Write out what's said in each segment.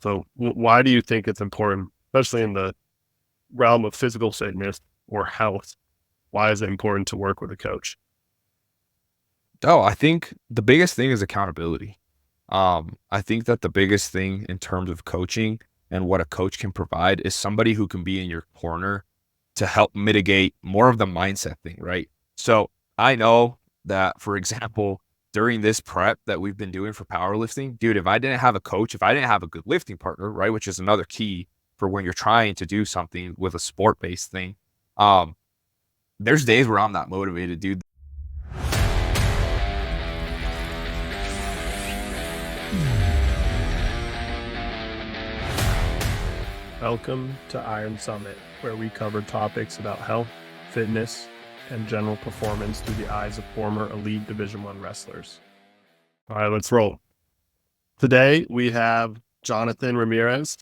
So why do you think it's important, especially in the realm of physical fitness or health? Why is it important to work with a coach? Oh, I think the biggest thing is accountability. I think that the biggest thing in terms of coaching and what a coach can provide is somebody who can be in your corner to help mitigate more of the mindset thing, right? So I know that, for example, during this prep that we've been doing for powerlifting, dude, if I didn't have a coach, if I didn't have a good lifting partner, right, which is another key for when you're trying to do something with a sport based thing, um, there's days where I'm not motivated, dude. Welcome to Iron Summit, where we cover topics about health, fitness, and general performance through the eyes of former elite Division I wrestlers. All right, let's roll. Today we have Jonathan Ramirez,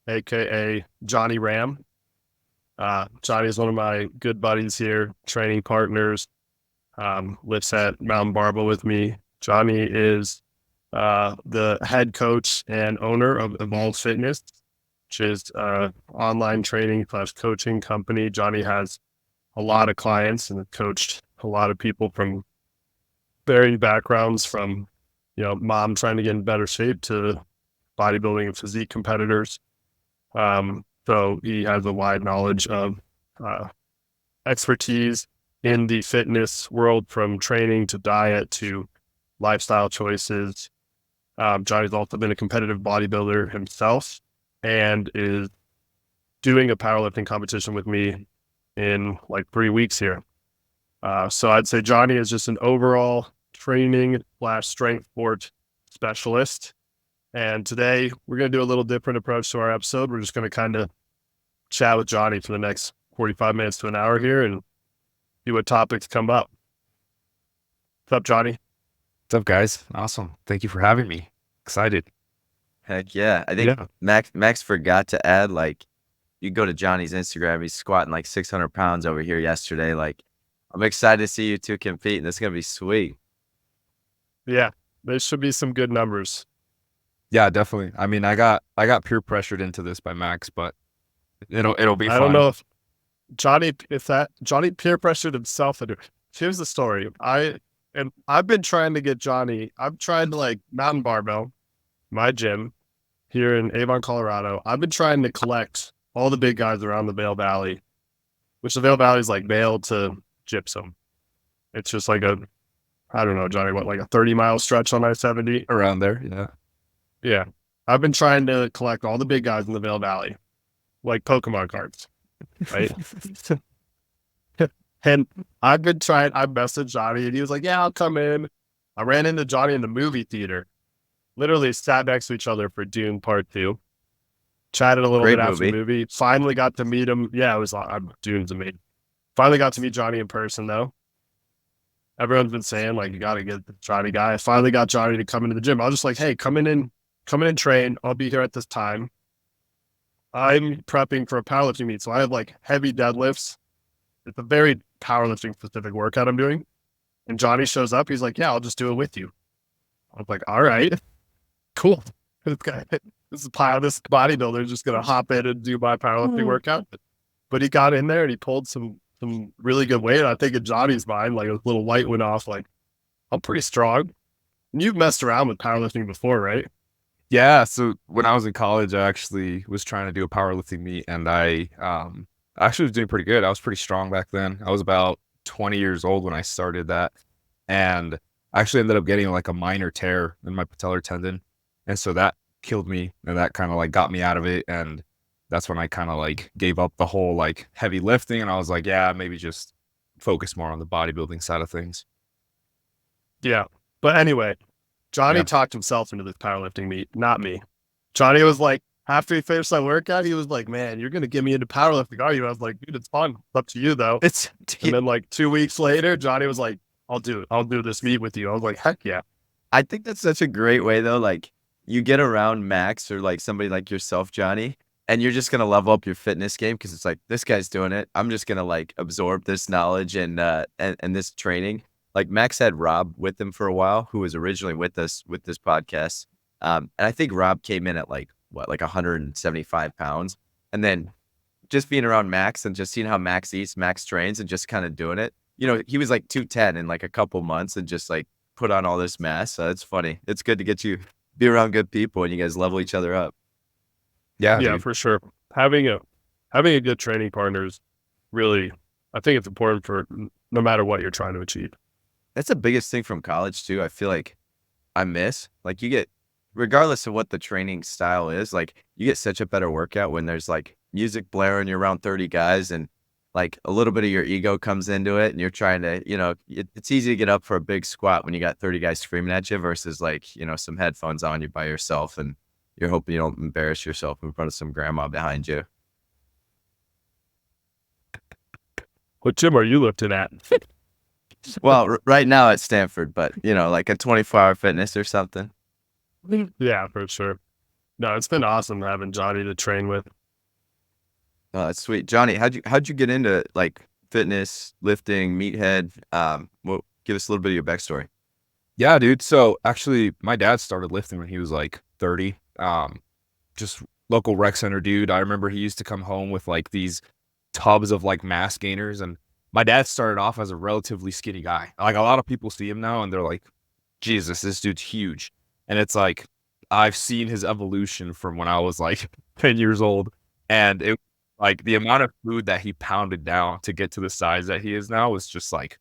aka Jonny RAM. Johnny is one of my good buddies here, training partners. Lives at Mountain Barbell with me. Johnny is the head coach and owner of Evolve Fitness, which is online training / coaching company. Johnny has a lot of clients and coached a lot of people from varying backgrounds, from mom trying to get in better shape to bodybuilding and physique competitors. So he has a wide knowledge of expertise in the fitness world, from training to diet to lifestyle choices. Johnny's also been a competitive bodybuilder himself and is doing a powerlifting competition with me in like 3 weeks here. So I'd say Johnny is just an overall training / strength sport specialist. And today we're going to do a little different approach to our episode. We're just going to kind of chat with Johnny for the next 45 minutes to an hour here and see what topics come up. What's up, Johnny? What's up, guys? Awesome. Thank you for having me. Excited. Heck yeah. I think Yeah. Max forgot to add, like, you go to Johnny's Instagram, he's squatting like 600 pounds over here yesterday. Like, I'm excited to see you two compete, and this is gonna be sweet. Yeah. There should be some good numbers. Yeah, definitely. I mean, I got peer pressured into this by Max, but it'll be I don't fun. know if Johnny peer pressured himself into it. Here's the story. I've been trying to get Johnny. I've tried to, like, Mountain Barbell, my gym here in Avon, Colorado. I've been trying to collect all the big guys around the Vail Valley, which the Vail Valley is like Vail to Gypsum. It's just like I don't know, Johnny, what, like a 30-mile stretch on I-70? Around there, yeah. Yeah. I've been trying to collect all the big guys in the Vail Valley, like Pokemon cards, right? And I messaged Johnny and he was like, yeah, I'll come in. I ran into Johnny in the movie theater, literally sat next to each other for Dune Part 2, chatted a little Great bit after the movie. movie, finally got to meet him. Yeah, it was Dune's amazing. Finally got to meet Johnny in person, though. Everyone's been saying, like, you got to get the Johnny guy. I finally got Johnny to come into the gym. I was just like, hey, come in and train. I'll be here at this time. I'm prepping for a powerlifting meet, so I have like heavy deadlifts. It's a very powerlifting specific workout I'm doing. And Johnny shows up. He's like, yeah, I'll just do it with you. I was like, all right, cool. This bodybuilder is just gonna hop in and do my powerlifting workout. But he got in there and he pulled some really good weight. I think in Johnny's mind, like, a little light went off. Like, I'm pretty strong. And you've messed around with powerlifting before, right? Yeah, so when I was in college, I actually was trying to do a powerlifting meet, and I actually was doing pretty good. I was pretty strong back then. I was about 20 years old when I started that, and I actually ended up getting like a minor tear in my patellar tendon, and so that killed me, and that kind of like got me out of it, and that's when I kind of like gave up the whole like heavy lifting, and I was like, yeah, maybe just focus more on the bodybuilding side of things. Yeah. But anyway, Johnny Yeah. talked himself into this powerlifting meet, not me. Johnny was like, after he finished that workout, he was like, man, you're going to get me into powerlifting, are you? I was like, dude, it's fun. It's up to you, though. It's And then, like, 2 weeks later, Johnny was like, I'll do it. I'll do this meet with you. I was like, heck yeah. I think that's such a great way though. Like, you get around Max or like somebody like yourself, Johnny, and you're just gonna level up your fitness game because it's like, this guy's doing it. I'm just gonna like absorb this knowledge and this training. Like, Max had Rob with him for a while, who was originally with us with this podcast. And I think Rob came in at like what, like 175 pounds. And then just being around Max and just seeing how Max eats, Max trains, and just kind of doing it. You know, he was like 210 in like a couple months and just like put on all this mass. So it's funny. It's good to be around good people and you guys level each other up. Yeah, Yeah, dude. for sure. Having a good training partner is really, I think it's important for no matter what you're trying to achieve. That's the biggest thing from college too. I feel like I miss, like, you get, regardless of what the training style is, like, you get such a better workout when there's like music blaring, you're around 30 guys, and like a little bit of your ego comes into it, and you're trying to, it's easy to get up for a big squat when you got 30 guys screaming at you versus like, some headphones on you by yourself, and you're hoping you don't embarrass yourself in front of some grandma behind you. What gym are you lifting at? Well, right now at Stanford, but like a 24-hour fitness or something. Yeah, for sure. No, it's been awesome having Johnny to train with. Oh, that's sweet. Johnny, how'd you get into like fitness, lifting, meathead? Well, give us a little bit of your backstory. Yeah, dude. So actually, my dad started lifting when he was like 30. Just local rec center dude. I remember he used to come home with like these tubs of like mass gainers, and my dad started off as a relatively skinny guy. Like a lot of people see him now and they're like, Jesus, this dude's huge. And it's like, I've seen his evolution from when I was like 10 years old. And it like the amount of food that he pounded down to get to the size that he is now was just like,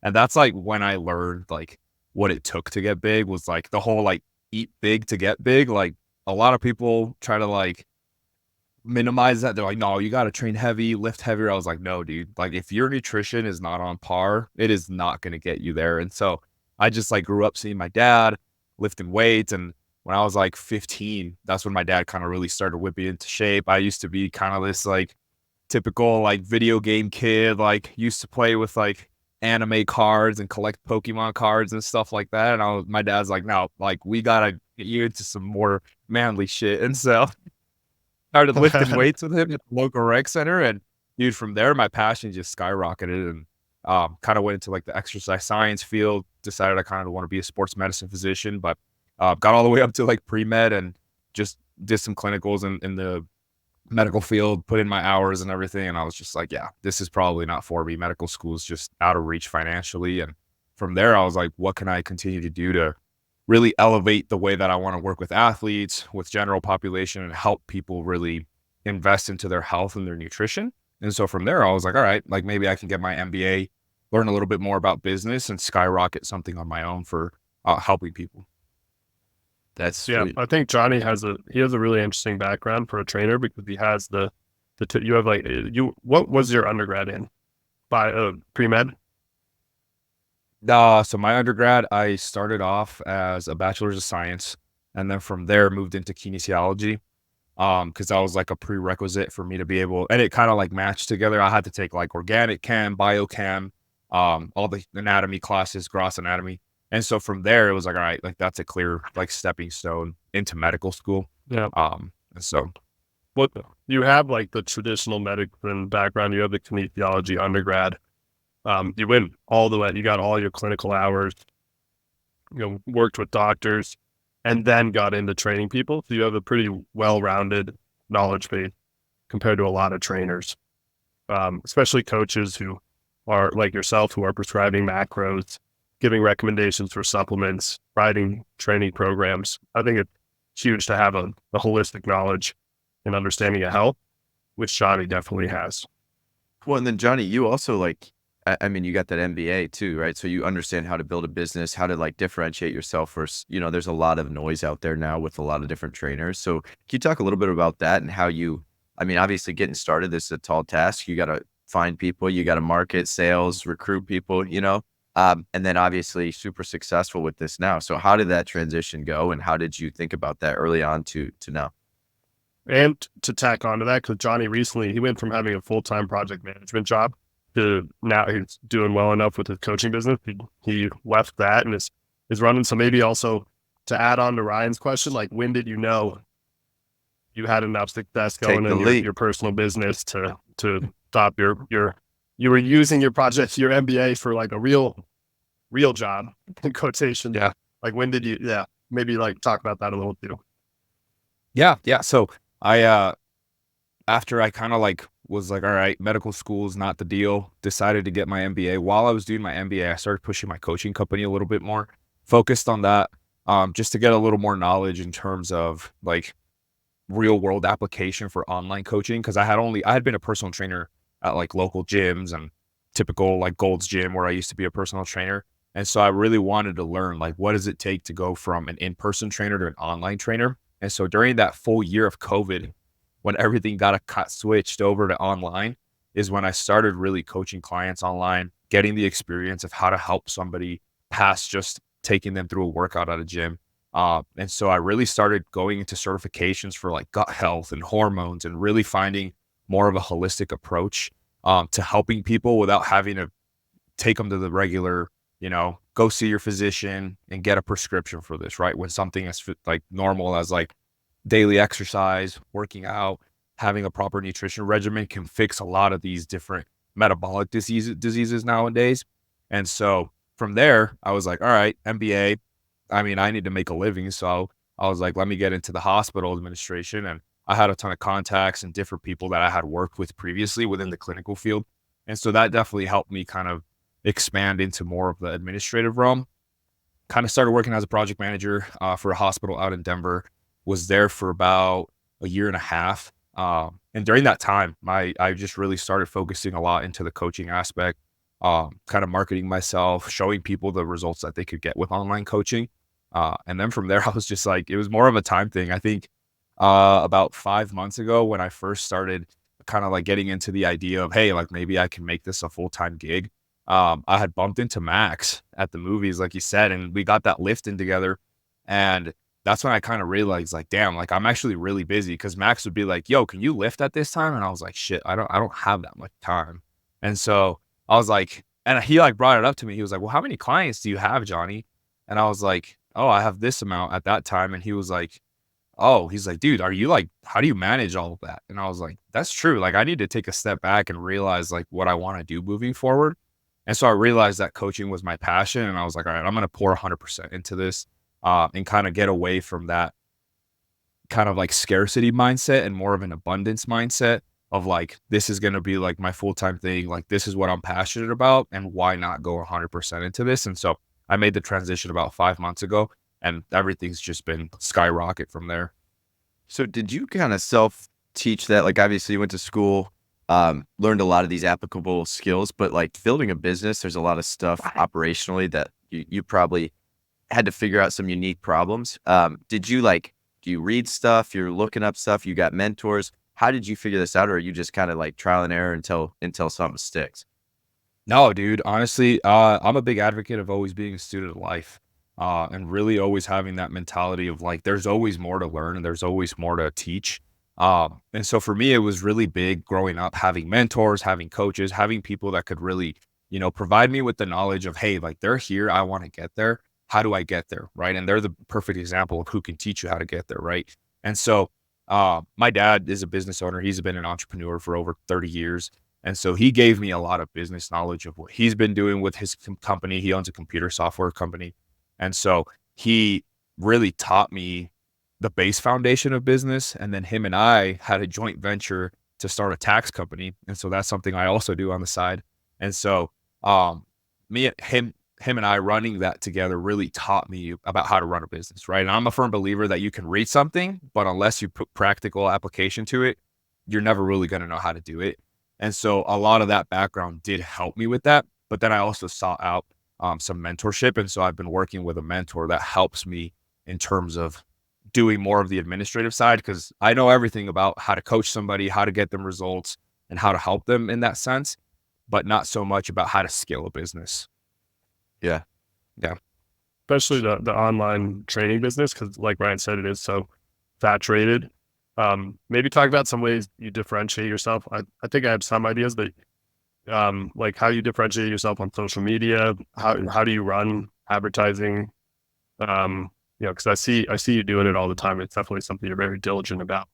and that's like when I learned like what it took to get big was like the whole like eat big to get big. Like a lot of people try to like minimize that. They're like, no, you got to train heavy, lift heavier. I was like, no, dude, like if your nutrition is not on par, it is not going to get you there. And so I just like grew up seeing my dad lifting weights. And when I was like 15, that's when my dad kind of really started whipping into shape. I used to be kind of this like typical like video game kid, like used to play with like anime cards and collect Pokemon cards and stuff like that. And my dad's like, no, like we got to get you into some more manly shit. And so started lifting weights with him at the local rec center, and dude, from there my passion just skyrocketed, and kind of went into like the exercise science field. Decided I kind of want to be a sports medicine physician, but got all the way up to like pre-med and just did some clinicals in the medical field, put in my hours and everything, and I was just like, yeah, this is probably not for me. Medical school is just out of reach financially. And from there I was like, what can I continue to do to really elevate the way that I want to work with athletes, with general population, and help people really invest into their health and their nutrition. And so from there, I was like, all right, like maybe I can get my MBA, learn a little bit more about business, and skyrocket something on my own for helping people. That's sweet. I think Johnny has a really interesting background for a trainer because he has you have like what was your undergrad in by pre-med? So my undergrad, I started off as a bachelor's of science, and then from there moved into kinesiology, because that was like a prerequisite for me to be able, and it kind of like matched together. I had to take like organic chem, biochem, all the anatomy classes, gross anatomy. And so from there, it was like, all right, like that's a clear like stepping stone into medical school. Yeah. And so What you have like the traditional medicine background, you have the kinesiology undergrad. You went all the way, you got all your clinical hours, worked with doctors, and then got into training people. So you have a pretty well-rounded knowledge base compared to a lot of trainers, especially coaches who are like yourself, who are prescribing macros, giving recommendations for supplements, writing training programs. I think it's huge to have a holistic knowledge and understanding of health, which Johnny definitely has. Well, and then Johnny, you also like, I mean, you got that MBA too, right? So you understand how to build a business, how to like differentiate yourself versus, there's a lot of noise out there now with a lot of different trainers. So can you talk a little bit about that and how I mean, obviously getting started, this is a tall task. You got to find people, you got to market, sales, recruit people, and then obviously super successful with this now. So how did that transition go, and how did you think about that early on to now? And to tack onto that, because Johnny recently, he went from having a full-time project management job to now he's doing well enough with his coaching business. He left that and is running. So maybe also to add on to Ryan's question, like when did you know you had enough success going in your personal business to stop you were using your MBA for like a real job in quotation. Yeah. Like when did you, maybe like talk about that a little too. Yeah. So I after I kind of like was like, all right, medical school is not the deal, decided to get my MBA. While I was doing my MBA, I started pushing my coaching company a little bit more, focused on that, just to get a little more knowledge in terms of like real world application for online coaching. Cause I had been a personal trainer at like local gyms and typical like Gold's Gym where I used to be a personal trainer. And so I really wanted to learn like what does it take to go from an in-person trainer to an online trainer. And so during that full year of COVID, when everything switched over to online, is when I started really coaching clients online, getting the experience of how to help somebody past just taking them through a workout at a gym. And so I really started going into certifications for like gut health and hormones and really finding more of a holistic approach to helping people without having to take them to the regular, go see your physician and get a prescription for this, right? When something is like normal as like daily exercise, working out, having a proper nutrition regimen can fix a lot of these different metabolic diseases nowadays. And so from there, I was like, all right, MBA. I mean, I need to make a living. So I was like, let me get into the hospital administration. And I had a ton of contacts and different people that I had worked with previously within the clinical field. And so that definitely helped me kind of expand into more of the administrative realm. Kind of started working as a project manager for a hospital out in Denver, was there for about a year and a half. And during that time, I just really started focusing a lot into the coaching aspect, kind of marketing myself, showing people the results that they could get with online coaching. And then from there, I was just like, it was more of a time thing. I think about 5 months ago when I first started kind of like getting into the idea of, hey, like maybe I can make this a full-time gig. I had bumped into Max at the movies, like you said, and we got that lifting together. And that's when I kind of realized, like, damn, like I'm actually really busy because Max would be like, yo, can you lift at this time? And I was like, shit, I don't have that much time. And so I was like, and he like brought it up to me. He was like, well, how many clients do you have, Johnny? And I was like, oh, I have this amount at that time. And he was like, oh, he's like, dude, are you like, how do you manage all of that? And I was like, that's true. Like, I need to take a step back and realize like what I want to do moving forward. And so I realized that coaching was my passion. And I was like, all right, I'm going to pour 100% into this and kind of get away from that kind of like scarcity mindset and more of an abundance mindset of like, this is going to be like my full-time thing. Like, this is what I'm passionate about. And why not go 100% into this? And so I made the transition about 5 months ago and everything's just been skyrocket from there. So did you kind of self teach that? Like, obviously you went to school, learned a lot of these applicable skills, but like building a business, there's a lot of stuff operationally that you probably had to figure out some unique problems. Did you like, do you read stuff? You're looking up stuff. You got mentors. How did you figure this out? Or are you just kind of like trial and error until something sticks? No, dude, honestly, I'm a big advocate of always being a student of life, and really always having that mentality of like, there's always more to learn and there's always more to teach. And so for me, it was really big growing up, having mentors, having coaches, having people that could really, provide me with the knowledge of, hey, like they're here, I want to get there. How do I get there? Right. And they're the perfect example of who can teach you how to get there. Right. And so, my dad is a business owner. He's been an entrepreneur for over 30 years. And so he gave me a lot of business knowledge of what he's been doing with his company. He owns a computer software company. And so he really taught me the base foundation of business. And then him and I had a joint venture to start a tax company. And so that's something I also do on the side. And so me and him and I running that together really taught me about how to run a business, right? And I'm a firm believer that you can read something, but unless you put practical application to it, you're never really going to know how to do it. And so a lot of that background did help me with that. But then I also sought out some mentorship. And so I've been working with a mentor that helps me in terms of doing more of the administrative side because I know everything about how to coach somebody, how to get them results, and how to help them in that sense, but not so much about how to scale a business. Yeah. Yeah. Especially the online training business, because like Ryan said, it is so saturated. Maybe talk about some ways you differentiate yourself. I think I have some ideas, but like how you differentiate yourself on social media. How do you run advertising? Because I see you doing it all the time. It's definitely something you're very diligent about.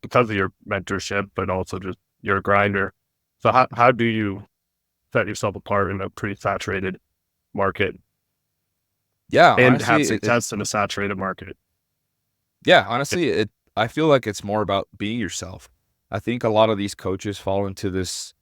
Because of your mentorship, but also just you're a grinder. So how do you set yourself apart in a pretty saturated market Yeah. and have Honestly, success in a saturated market? yeah, honestly, I feel like it's more about being yourself. I think a lot of these coaches fall into this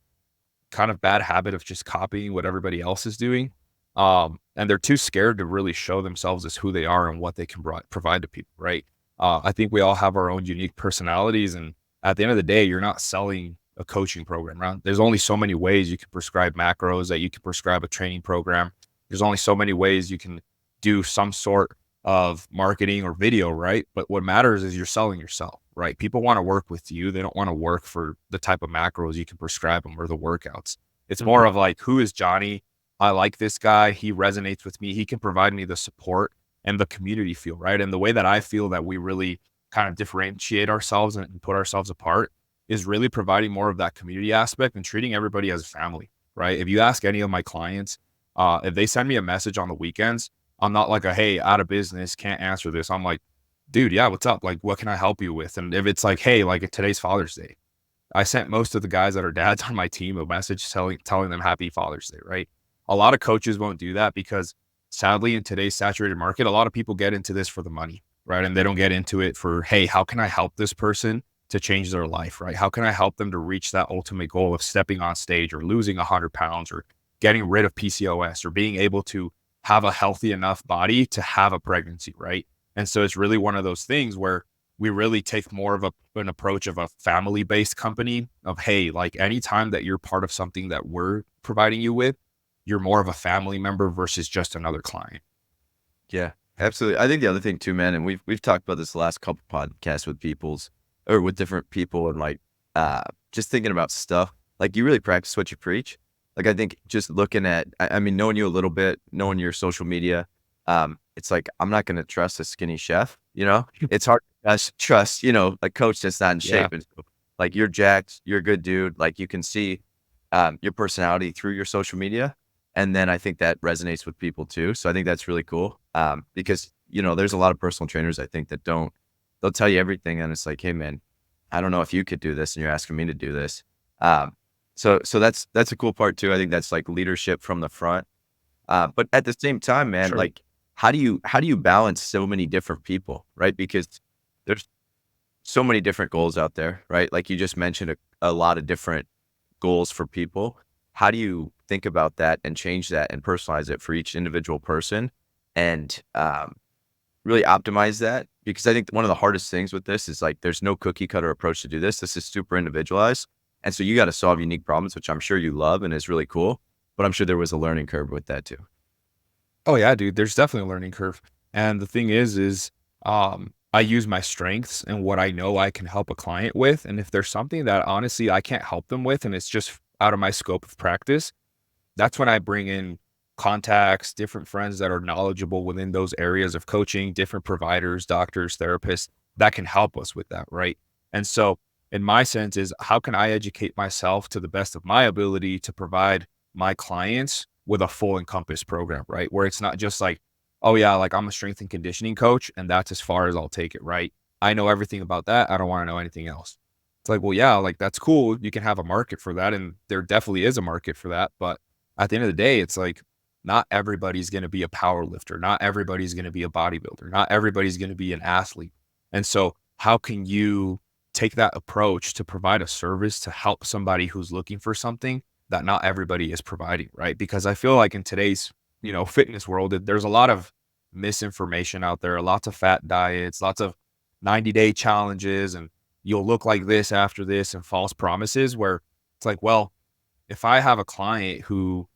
kind of bad habit of just copying what everybody else is doing. And they're too scared to really show themselves as who they are and what they can provide to people, right? I think we all have our own unique personalities. And at the end of the day, you're not selling a coaching program, right? There's only so many ways you can prescribe macros, that you can prescribe a training program. There's only so many ways you can do some sort of marketing or video, right? But what matters is you're selling yourself, right? People want to work with you. They don't want to work for the type of macros you can prescribe them or the workouts. It's more of like, who is Jonny? I like this guy. He resonates with me. He can provide me the support and the community feel, right? And the way that I feel that we really kind of differentiate ourselves and put ourselves apart is really providing more of that community aspect and treating everybody as family, right? If you ask any of my clients, if they send me a message on the weekends, I'm not like hey, out of business, can't answer this. I'm like, dude, yeah, what's up? Like, what can I help you with? And if it's like, hey, like today's Father's Day, I sent most of the guys that are dads on my team a message telling them Happy Father's Day, right? A lot of coaches won't do that because sadly in today's saturated market, a lot of people get into this for the money, right? And they don't get into it for, hey, how can I help this person to change their life, right? How can I help them to reach that ultimate goal of stepping on stage or losing 100 pounds or getting rid of PCOS or being able to have a healthy enough body to have a pregnancy, right? And so it's really one of those things where we really take more of an approach of a family-based company of, hey, like anytime that you're part of something that we're providing you with, you're more of a family member versus just another client. Yeah, absolutely. I think the other thing too, man, and we've talked about this the last couple podcasts with different people, and like just thinking about stuff. Like, you really practice what you preach. Like, I think just looking at, I mean, knowing you a little bit, knowing your social media, it's like, I'm not going to trust a skinny chef, you know? It's hard to trust, you know, a coach that's not in Yeah. shape. And so, like, you're jacked, you're a good dude. Like, you can see your personality through your social media. And then I think that resonates with people too. So I think that's really cool. Because, you know, there's a lot of personal trainers, I think, that they'll tell you everything. And it's like, hey man, I don't know if you could do this and you're asking me to do this. So that's a cool part too. I think that's like leadership from the front. But at the same time, man, Sure. like, how do you balance so many different people, right? Because there's so many different goals out there, right? Like you just mentioned a lot of different goals for people. How do you think about that and change that and personalize it for each individual person and really optimize that? Because I think one of the hardest things with this is like, there's no cookie cutter approach to do this. This is super individualized. And so you got to solve unique problems, which I'm sure you love and is really cool, but I'm sure there was a learning curve with that too. Oh yeah, dude, there's definitely a learning curve. And the thing is I use my strengths and what I know I can help a client with. And if there's something that honestly I can't help them with and it's just out of my scope of practice, that's when I bring in contacts, different friends that are knowledgeable within those areas of coaching, different providers, doctors, therapists that can help us with that, right? And so, in my sense, is how can I educate myself to the best of my ability to provide my clients with a full encompass program, right? Where it's not just like, oh, yeah, like I'm a strength and conditioning coach, and that's as far as I'll take it, right? I know everything about that. I don't want to know anything else. It's like, well, yeah, like that's cool. You can have a market for that. And there definitely is a market for that. But at the end of the day, it's like not everybody's going to be a power lifter. Not everybody's going to be a bodybuilder. Not everybody's going to be an athlete. And so how can you take that approach to provide a service to help somebody who's looking for something that not everybody is providing, right? Because I feel like in today's, fitness world, there's a lot of misinformation out there, lots of fat diets, lots of 90-day challenges, and you'll look like this after this and false promises where it's like, well, if I have a client who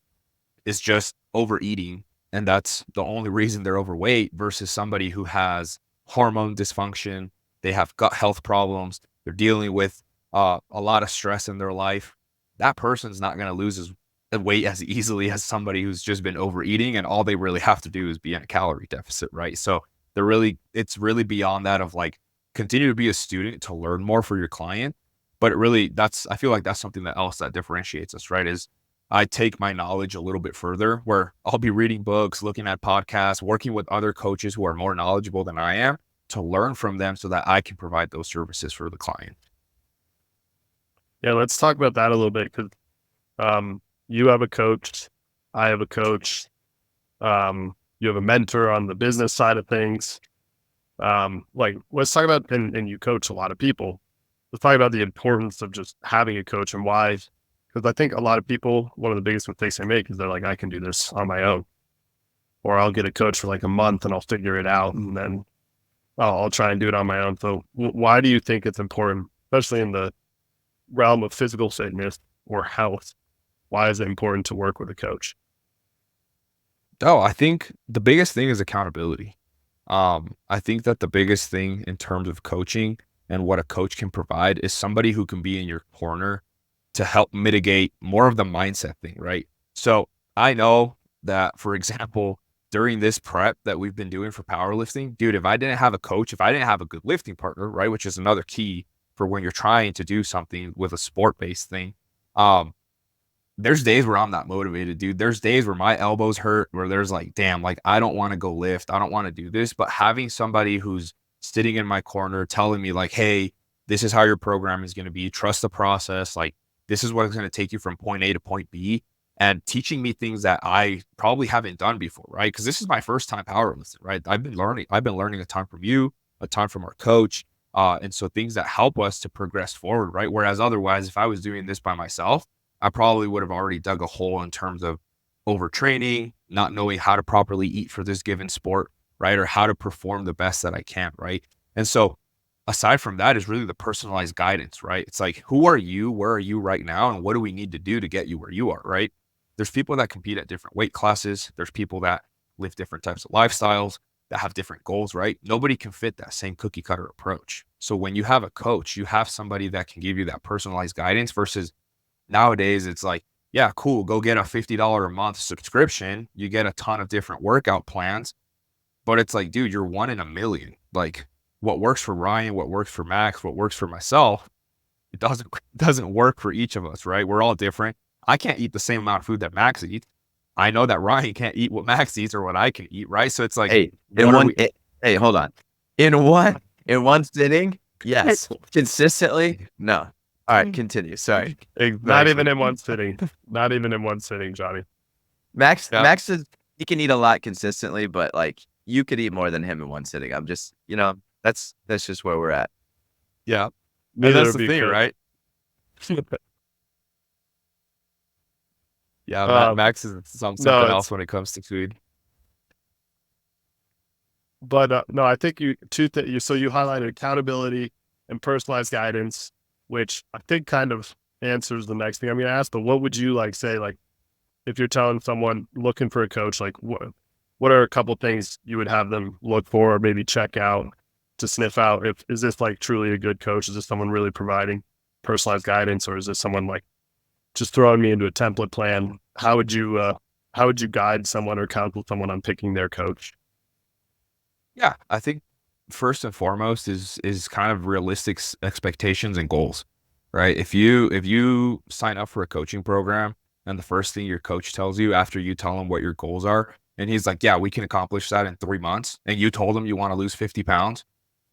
is just overeating and that's the only reason they're overweight versus somebody who has hormone dysfunction, they have gut health problems, they're dealing with a lot of stress in their life, that person's not going to lose his weight as easily as somebody who's just been overeating and all they really have to do is be in a calorie deficit, right? So it's really beyond that of like continue to be a student to learn more for your client. But I feel like that's something else that differentiates us, right? Is I take my knowledge a little bit further where I'll be reading books, looking at podcasts, working with other coaches who are more knowledgeable than I am to learn from them so that I can provide those services for the client. Yeah, let's talk about that a little bit because you have a coach, I have a coach, you have a mentor on the business side of things. Like let's talk about, and you coach a lot of people. Let's talk about the importance of just having a coach and why. Because I think a lot of people, one of the biggest mistakes they make is they're like, I can do this on my own, or I'll get a coach for like a month and I'll figure it out, and then I'll try and do it on my own. So why do you think it's important, especially in the realm of physical fitness or health? Why is it important to work with a coach? Oh, I think the biggest thing is accountability. I think that the biggest thing in terms of coaching and what a coach can provide is somebody who can be in your corner to help mitigate more of the mindset thing, right? So I know that, for example, during this prep that we've been doing for powerlifting, dude, if I didn't have a coach, if I didn't have a good lifting partner, right, which is another key for when you're trying to do something with a sport-based thing, um, there's days where I'm not motivated, dude. There's days where my elbows hurt, where there's like, damn, like I don't want to go lift. I don't want to do this. But having somebody who's sitting in my corner telling me, like, hey, this is how your program is going to be. Trust the process. Like, this is what it's going to take you from point A to point B. And teaching me things that I probably haven't done before, right? Because this is my first time powerlifting, right? I've been learning a ton from you, a ton from our coach. And so things that help us to progress forward, right? Whereas otherwise, if I was doing this by myself, I probably would have already dug a hole in terms of overtraining, not knowing how to properly eat for this given sport, right? Or how to perform the best that I can, right? And so aside from that is really the personalized guidance, right? It's like, who are you? Where are you right now? And what do we need to do to get you where you are, right? There's people that compete at different weight classes. There's people that live different types of lifestyles that have different goals, right? Nobody can fit that same cookie cutter approach. So when you have a coach, you have somebody that can give you that personalized guidance versus nowadays, it's like, yeah, cool, go get a $50 a month subscription. You get a ton of different workout plans, but it's like, dude, you're one in a million. Like, what works for Ryan, what works for Max, what works for myself, it doesn't work for each of us, right? We're all different. I can't eat the same amount of food that Max eats. I know that Ryan can't eat what Max eats or what I can eat, right? So it's like, Hey, what are we? hey, hold on. In one sitting, yes. Consistently, no. All right, continue. Sorry. Not even in one sitting. Not even in one sitting, Johnny. Max Yeah. Max is he can eat a lot consistently, but like you could eat more than him in one sitting. I'm just, that's just where we're at. Yeah. And Neither that's of the you thing, could. right? Yeah, Um, Max is something no, else when it comes to food. but no, I think so you highlighted accountability and personalized guidance, which I think kind of answers the next thing I'm going to ask. But what would you like say, like if you're telling someone looking for a coach, like what are a couple things you would have them look for or maybe check out to sniff out if is this like truly a good coach? Is this someone really providing personalized guidance, or is this someone like just throwing me into a template plan? How would you guide someone or counsel someone on picking their coach? Yeah, I think first and foremost is kind of realistic expectations and goals, right? If you sign up for a coaching program and the first thing your coach tells you after you tell him what your goals are, and he's like, "Yeah, we can accomplish that in 3 months," and you told him you want to lose 50 pounds,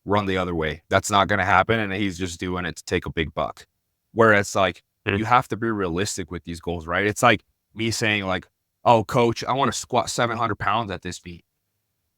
run the other way. That's not going to happen, and he's just doing it to take a big buck. Whereas, like, Mm. you have to be realistic with these goals, right? It's like me saying, like, "Oh, coach, I want to squat 700 pounds at this meet."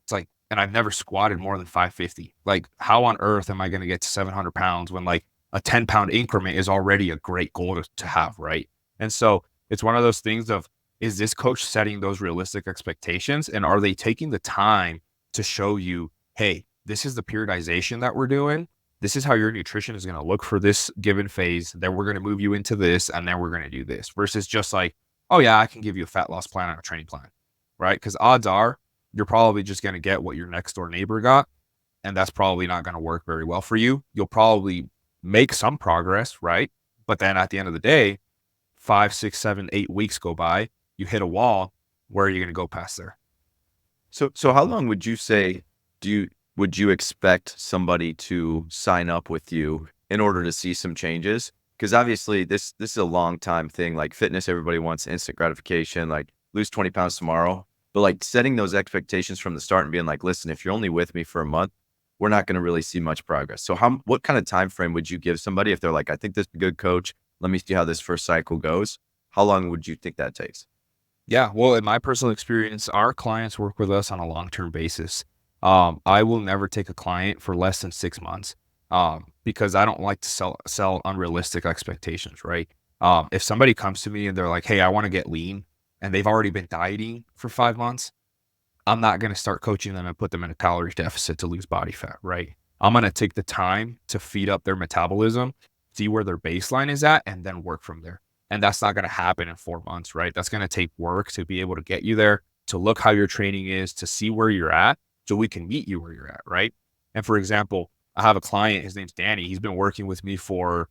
It's like, and I've never squatted more than 550. Like, how on earth am I going to get to 700 pounds when like a 10-pound increment is already a great goal to have, right? And so it's one of those things of, is this coach setting those realistic expectations? And are they taking the time to show you, hey, this is the periodization that we're doing. This is how your nutrition is going to look for this given phase. Then we're going to move you into this, and then we're going to do this versus just like, oh yeah, I can give you a fat loss plan and a training plan, right? Because odds are you're probably just going to get what your next door neighbor got. And that's probably not going to work very well for you. You'll probably make some progress, right? But then at the end of the day, 5, 6, 7, 8 weeks go by, you hit a wall. Where are you going to go past there? So how long would you say would you expect somebody to sign up with you in order to see some changes? Because obviously this is a long time thing. Like fitness, everybody wants instant gratification, like lose 20 pounds tomorrow. But like setting those expectations from the start and being like, listen, if you're only with me for a month, we're not going to really see much progress. So what kind of time frame would you give somebody if they're like, I think this is a good coach, let me see how this first cycle goes? How long would you think that takes? Yeah. Well, in my personal experience, our clients work with us on a long-term basis. I will never take a client for less than 6 months, because I don't like to sell unrealistic expectations, right? If somebody comes to me and they're like, "Hey, I want to get lean," and they've already been dieting for 5 months, I'm not going to start coaching them and put them in a calorie deficit to lose body fat, right? I'm going to take the time to feed up their metabolism, see where their baseline is at, and then work from there. And that's not going to happen in 4 months, right? That's going to take work to be able to get you there, to look how your training is, to see where you're at, so we can meet you where you're at, right? And for example, I have a client, his name's Danny. He's been working with me for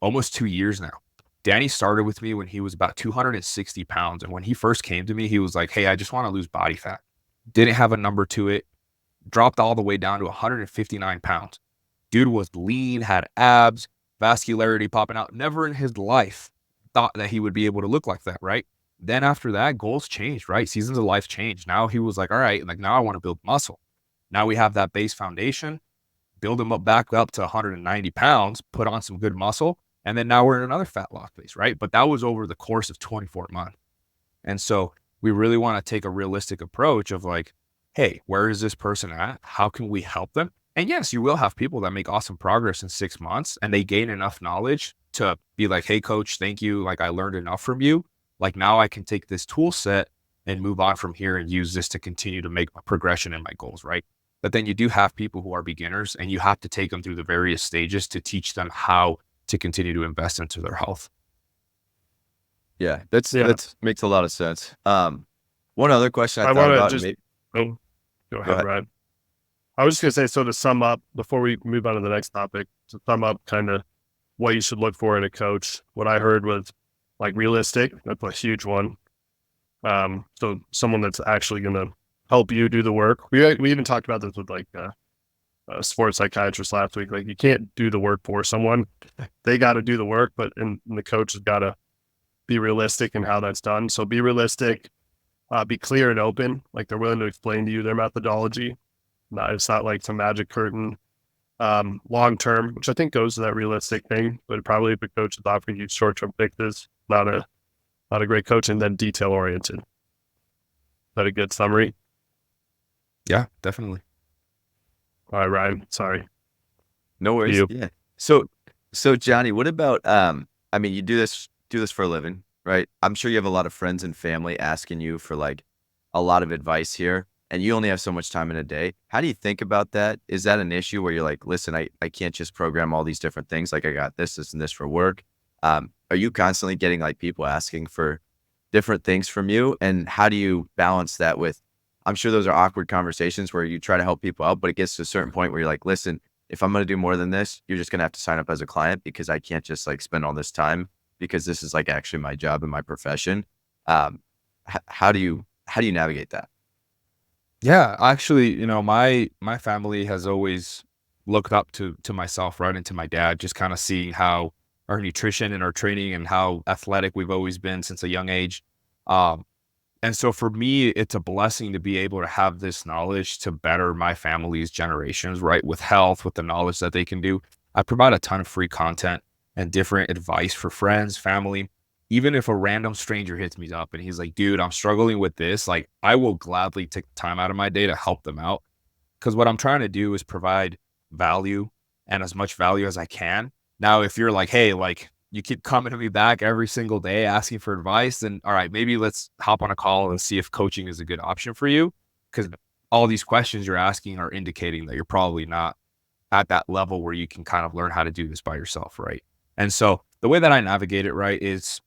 almost 2 years now. Danny started with me when he was about 260 pounds. And when he first came to me, he was like, "Hey, I just want to lose body fat." Didn't have a number to it, dropped all the way down to 159 pounds. Dude was lean, had abs, vascularity popping out. Never in his life thought that he would be able to look like that, right? Then after that, goals changed, right? Seasons of life changed. Now he was like, all right, like now I want to build muscle. Now we have that base foundation, build him up back up to 190 pounds, put on some good muscle, and then now we're in another fat loss phase, right? But that was over the course of 24 months. And so we really want to take a realistic approach of like, hey, where is this person at? How can we help them? And yes, you will have people that make awesome progress in 6 months and they gain enough knowledge to be like, "Hey, coach, thank you. Like, I learned enough from you. Like, now I can take this tool set and move on from here and use this to continue to make my progression in my goals," right? But then you do have people who are beginners and you have to take them through the various stages to teach them how to continue to invest into their health. Yeah, Yeah. that's makes a lot of sense. One other question I I thought want to about, and just, maybe oh, go go ahead, ahead. Ryan. I was just going to say, so to sum up, before we move on to the next topic, to sum up kind of what you should look for in a coach, what I heard was like realistic. That's a huge one. So someone that's actually going to help you do the work. We even talked about this with like a sports psychiatrist last week. Like you can't do the work for someone; they got to do the work, but and the coach has got to be realistic in how that's done. So be realistic, be clear and open. Like they're willing to explain to you their methodology. It's not like some magic curtain. Long term, which I think goes to that realistic thing, but probably if a coach is offering you short term fixes, not a great coach, and then detail oriented. Is that a good summary? Yeah, definitely. All right, Ryan. Sorry. No worries. You. Yeah. So Johnny, what about I mean, you do this for a living, right? I'm sure you have a lot of friends and family asking you for like a lot of advice here, and you only have so much time in a day. How do you think about that? Is that an issue where you're like, listen, I can't just program all these different things. Like I got this, and this for work. Are you constantly getting like people asking for different things from you? And how do you balance that with, I'm sure those are awkward conversations where you try to help people out, but it gets to a certain point where you're like, listen, if I'm going to do more than this, you're just going to have to sign up as a client because I can't just like spend all this time because this is like actually my job and my profession. How do you navigate that? Yeah, actually, my family has always looked up to myself, right, and to my dad, just kind of seeing how our nutrition and our training and how athletic we've always been since a young age. Um, and so for me, it's a blessing to be able to have this knowledge to better my family's generations, right? With health, with the knowledge that they can do. I provide a ton of free content and different advice for friends, family. Even if a random stranger hits me up and he's like, dude, I'm struggling with this, like I will gladly take the time out of my day to help them out. Because what I'm trying to do is provide value and as much value as I can. Now, if you're like, hey, like you keep coming to me back every single day asking for advice, then all right, maybe let's hop on a call and see if coaching is a good option for you. Because all these questions you're asking are indicating that you're probably not at that level where you can kind of learn how to do this by yourself, right? And so the way that I navigate it, right, is,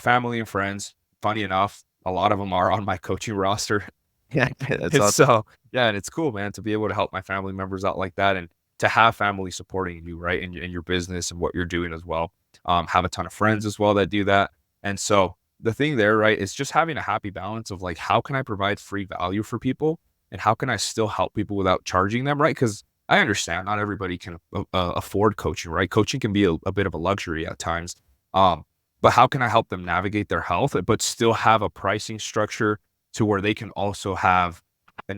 family and friends. Funny enough, a lot of them are on my coaching roster. Yeah, that's And awesome. so, yeah, and it's cool, man, to be able to help my family members out like that and to have family supporting you, right, in your business and what you're doing as well. Have a ton of friends as well that do that. And so the thing there, right, is just having a happy balance of like, how can I provide free value for people and how can I still help people without charging them, right? Because I understand not everybody can afford coaching, right? Coaching can be a bit of a luxury at times. But how can I help them navigate their health, but still have a pricing structure to where they can also have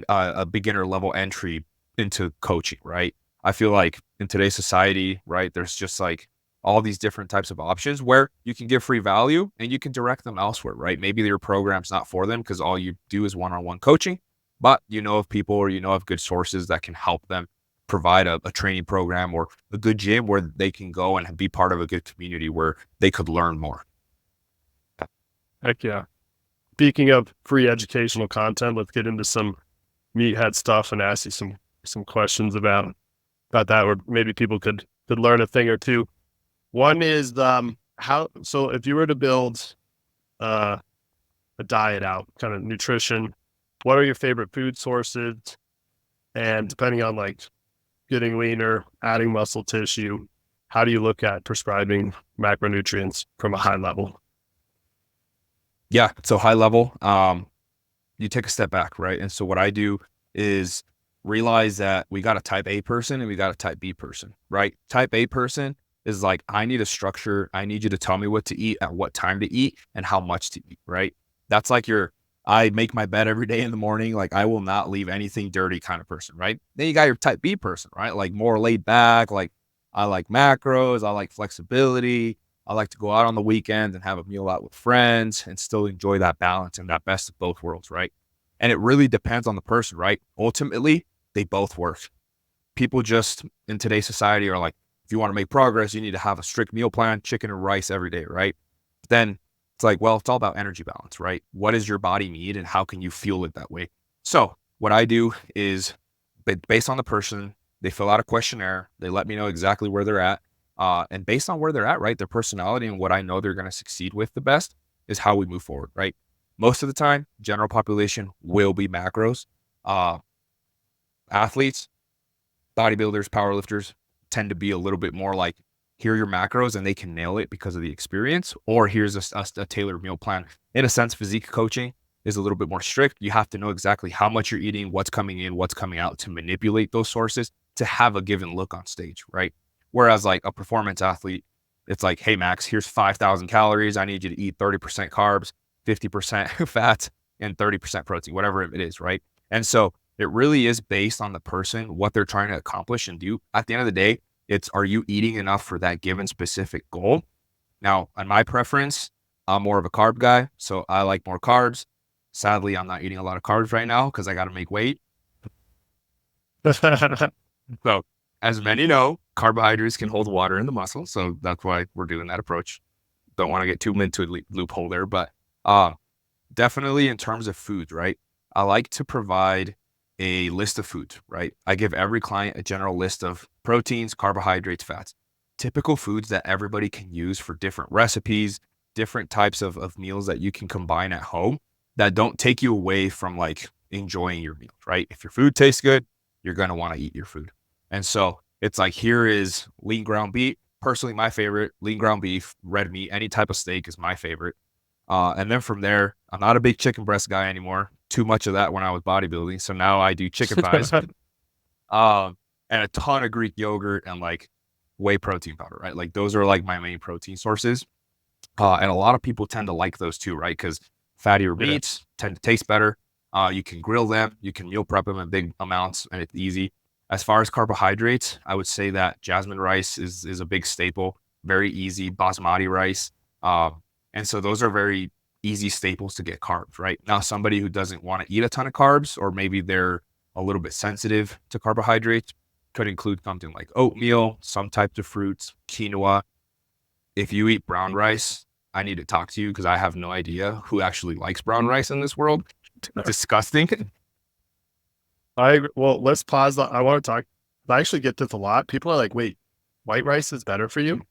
a beginner level entry into coaching, right? I feel like in today's society, right, there's just like all these different types of options where you can give free value and you can direct them elsewhere, right? Maybe your program's not for them because all you do is one-on-one coaching. but you know of people or you know of good sources that can help them provide a training program or a good gym where they can go and be part of a good community where they could learn more. Heck yeah. Speaking of free educational content, let's get into some meathead stuff and ask you some questions about that, where maybe people could learn a thing or two. One is so if you were to build a diet out, kind of nutrition, what are your favorite food sources? And depending on like getting leaner, adding muscle tissue, how do you look at prescribing macronutrients from a high level? Yeah. So high level, you take a step back, right? And so what I do is realize that we got a type A person and we got a type B person, right? Type A person is like, I need a structure. I need you to tell me what to eat, at what time to eat, and how much to eat, right? That's like I make my bed every day in the morning. Like I will not leave anything dirty kind of person, right? Then you got your type B person, right? Like more laid back, like I like macros, I like flexibility. I like to go out on the weekend and have a meal out with friends and still enjoy that balance and that best of both worlds, right? And it really depends on the person, right? Ultimately, they both work. People just in today's society are like, if you want to make progress, you need to have a strict meal plan, chicken and rice every day, right? But then it's like, well, it's all about energy balance, right? What does your body need and how can you fuel it that way? So what I do is based on the person, they fill out a questionnaire. They let me know exactly where they're at. And based on where they're at, right, their personality and what I know they're going to succeed with the best is how we move forward, right? Most of the time, general population will be macros. Athletes, bodybuilders, powerlifters tend to be a little bit more like, here are your macros and they can nail it because of the experience, or here's a tailored meal plan. In a sense, physique coaching is a little bit more strict. You have to know exactly how much you're eating, what's coming in, what's coming out to manipulate those sources to have a given look on stage, right? Whereas like a performance athlete, it's like, hey, Max, here's 5,000 calories. I need you to eat 30% carbs, 50% fat, and 30% protein, whatever it is, right? And so it really is based on the person, what they're trying to accomplish and do. At the end of the day, it's, are you eating enough for that given specific goal? Now, on my preference, I'm more of a carb guy, so I like more carbs. Sadly, I'm not eating a lot of carbs right now because I got to make weight. So, as many know, carbohydrates can hold water in the muscle, so that's why we're doing that approach. Don't want to get too into a loophole there, but definitely in terms of foods, right? I like to provide a list of foods, right? I give every client a general list of proteins, carbohydrates, fats, typical foods that everybody can use for different recipes, different types of meals that you can combine at home that don't take you away from like enjoying your meals, right? If your food tastes good, you're going to want to eat your food. And so it's like, here is lean ground beef. Personally, my favorite, lean ground beef, red meat, any type of steak is my favorite. And then from there, I'm not a big chicken breast guy anymore. Too much of that when I was bodybuilding. So now I do chicken thighs, and a ton of Greek yogurt and like whey protein powder, right? Like those are like my main protein sources. And a lot of people tend to like those too, right? Because fattier meats tend to taste better. You can grill them, you can meal prep them in big amounts, and it's easy. As far as carbohydrates, I would say that jasmine rice is a big staple, very easy. Basmati rice. And so those are very easy staples to get carbs, right? Now, somebody who doesn't want to eat a ton of carbs, or maybe they're a little bit sensitive to carbohydrates, could include something like oatmeal, some types of fruits, quinoa. If you eat brown rice, I need to talk to you because I have no idea who actually likes brown rice in this world. Disgusting. Well, let's pause. I want to talk. I actually get this a lot. People are like, wait, white rice is better for you?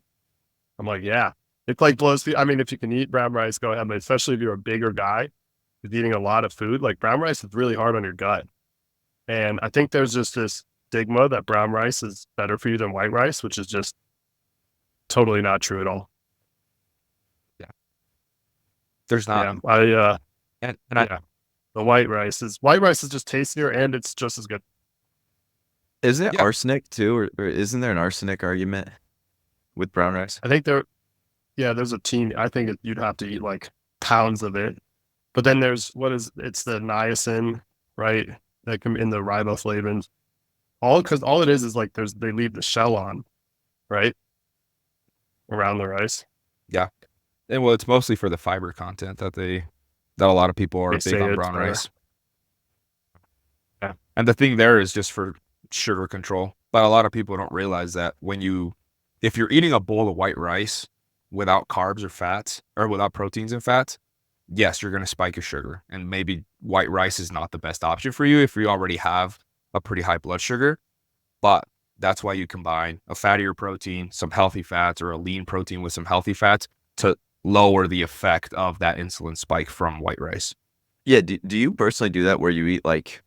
I'm like, yeah. It like blows I mean, if you can eat brown rice, go ahead. But especially if you're a bigger guy who's eating a lot of food, like brown rice is really hard on your gut. And I think there's just this stigma that brown rice is better for you than white rice, which is just totally not true at all. Yeah. There's not. Yeah, And the white rice is just tastier and it's just as good. Isn't it arsenic too, or isn't there an arsenic argument with brown rice? I think there's a team. I think you'd have to eat like pounds of it. But then there's it's the niacin, right? That can in the riboflavins. Because all it is like they leave the shell on, right? Around the rice. Yeah. And well, it's mostly for the fiber content that a lot of people are They big say on it's brown better. rice. Yeah. And the thing there is just for sugar control. But a lot of people don't realize that if you're eating a bowl of white rice without carbs or fats, or without proteins and fats, yes, you're going to spike your sugar. And maybe white rice is not the best option for you if you already have a pretty high blood sugar. But that's why you combine a fattier protein, some healthy fats, or a lean protein with some healthy fats to lower the effect of that insulin spike from white rice. Yeah. Do you personally do that where you eat like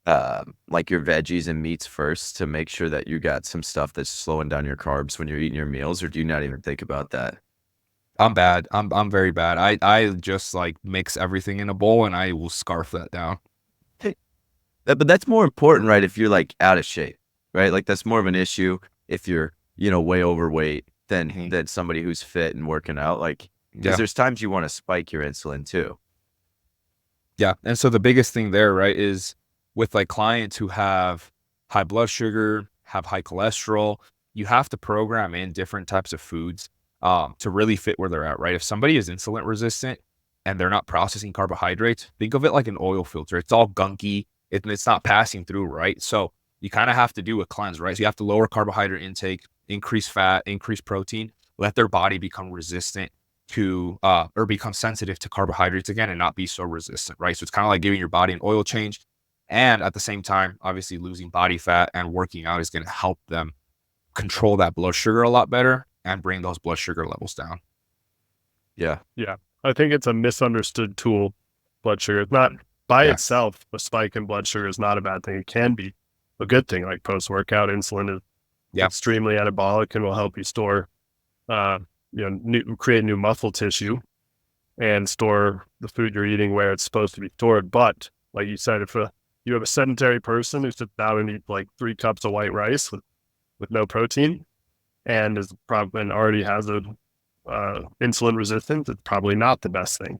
your veggies and meats first to make sure that you got some stuff that's slowing down your carbs when you're eating your meals, or do you not even think about that? I'm bad. I'm very bad. I just like mix everything in a bowl and I will scarf that down. But that's more important, right? If you're like out of shape, right? Like that's more of an issue if you're, way overweight than somebody who's fit and working out. Like, because there's times you want to spike your insulin too. Yeah. And so the biggest thing there, right, is with like clients who have high blood sugar, have high cholesterol, you have to program in different types of foods to really fit where they're at, right? If somebody is insulin resistant and they're not processing carbohydrates, think of it like an oil filter. It's all gunky. It's not passing through, right? So you kind of have to do a cleanse, right? So you have to lower carbohydrate intake, increase fat, increase protein, let their body become resistant to or become sensitive to carbohydrates again and not be so resistant, right? So it's kind of like giving your body an oil change. And at the same time, obviously losing body fat and working out is going to help them control that blood sugar a lot better and bring those blood sugar levels down. Yeah. Yeah. I think it's a misunderstood tool, blood sugar. It's not by itself, a spike in blood sugar is not a bad thing. It can be a good thing. Like post-workout insulin is extremely anabolic and will help you store, create new muscle tissue and store the food you're eating where it's supposed to be stored. But like you said, if you have a sedentary person who sits down and eats like 3 cups of white rice with no protein and already has a insulin resistance, it's probably not the best thing.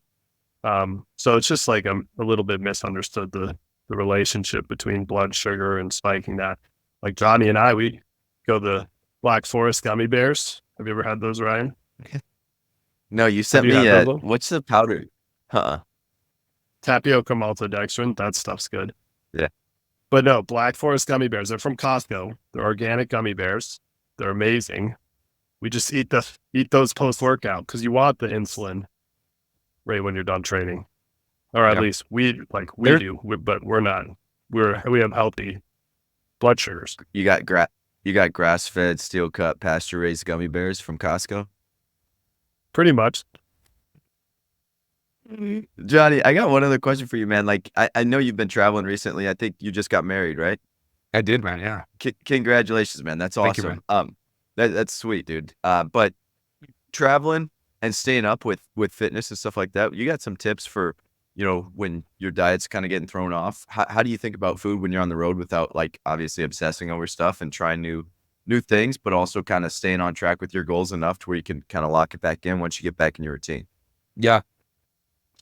So it's just like a little bit misunderstood the relationship between blood sugar and spiking that. Like Jonny and I, we go the Black Forest gummy bears. Have you ever had those, Ryan? No, you sent me what's the powder? Tapioca maltodextrin. That stuff's good. Yeah. But no, Black Forest gummy bears. They're from Costco. They're organic gummy bears. They're amazing. We just eat those post-workout because you want the insulin right when you're done training, or at least we do, but we're not. We have healthy blood sugars. You got grass-fed, steel-cut, pasture-raised gummy bears from Costco. Pretty much. Jonny, I got one other question for you, man. Like, I know you've been traveling recently. I think you just got married, right? I did, man. Yeah. Congratulations, man. That's awesome. Thank you, man. That's sweet, dude. But traveling and staying up with fitness and stuff like that, you got some tips for, when your diet's kind of getting thrown off? How do you think about food when you're on the road without like obviously obsessing over stuff and trying new things, but also kind of staying on track with your goals enough to where you can kind of lock it back in once you get back in your routine? Yeah.